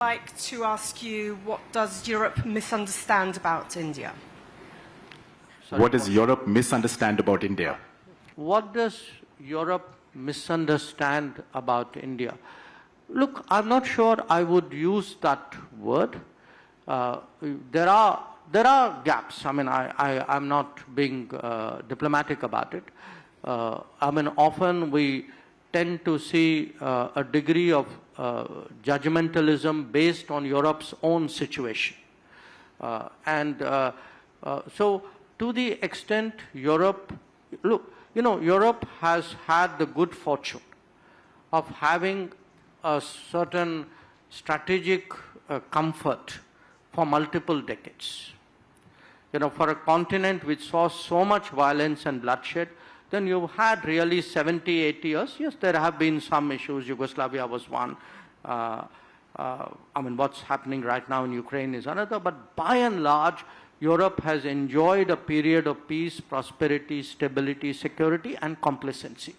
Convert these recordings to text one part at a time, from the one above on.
I'd like to ask you, what does Europe misunderstand about India? Sorry, What does Europe misunderstand about India? What does Europe misunderstand about India? Look, I'm not sure I would use that word. There are gaps. I mean, I'm not being diplomatic about it. I mean, often we tend to see a degree of judgmentalism based on Europe's own situation. So to the extent Europe, look, Europe has had the good fortune of having a certain strategic comfort for multiple decades. For a continent which saw so much violence and bloodshed, then you've had really 70, 80 years. Yes, there have been some issues. Yugoslavia was one. I mean, what's happening right now in Ukraine is another. But by and large, Europe has enjoyed a period of peace, prosperity, stability, security, and complacency,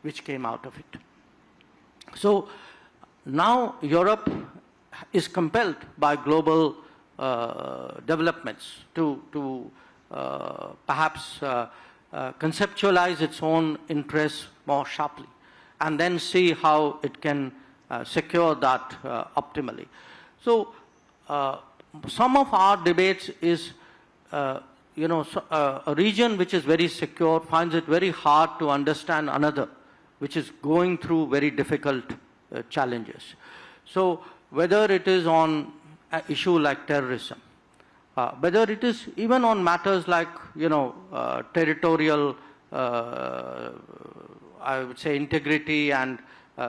which came out of it. So now Europe is compelled by global developments to perhaps conceptualize its own interests more sharply, and then see how it can secure that optimally. So some of our debates is, a region which is very secure finds it very hard to understand another which is going through very difficult challenges. So whether it is on an issue like terrorism, whether it is even on matters like, territorial, I would say, integrity and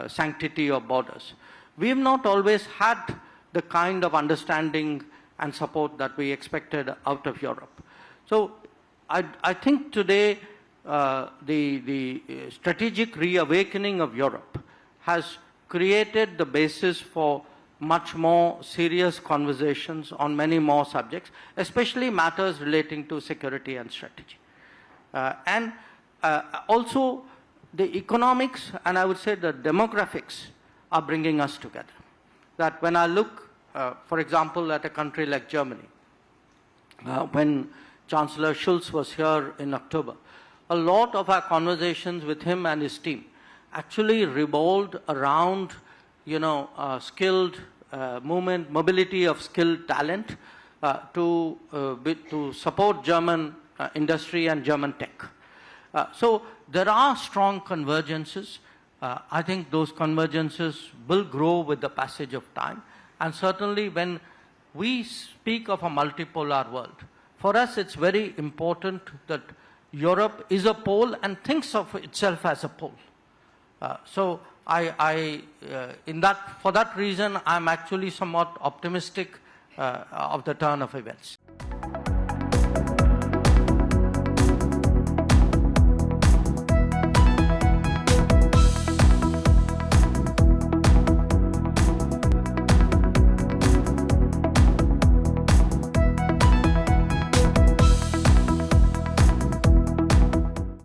sanctity of borders, we have not always had the kind of understanding and support that we expected out of Europe. So I think today the strategic reawakening of Europe has created the basis for much more serious conversations on many more subjects, especially matters relating to security and strategy. Also the economics and I would say the demographics are bringing us together. That when I look, for example, at a country like Germany, when Chancellor Schulz was here in October, a lot of our conversations with him and his team actually revolved around skilled mobility of skilled talent to support German industry and German tech. So there are strong convergences. I think those convergences will grow with the passage of time. And certainly when we speak of a multipolar world, for us it's very important that Europe is a pole and thinks of itself as a pole. So for that reason, I'm actually somewhat optimistic of the turn of events.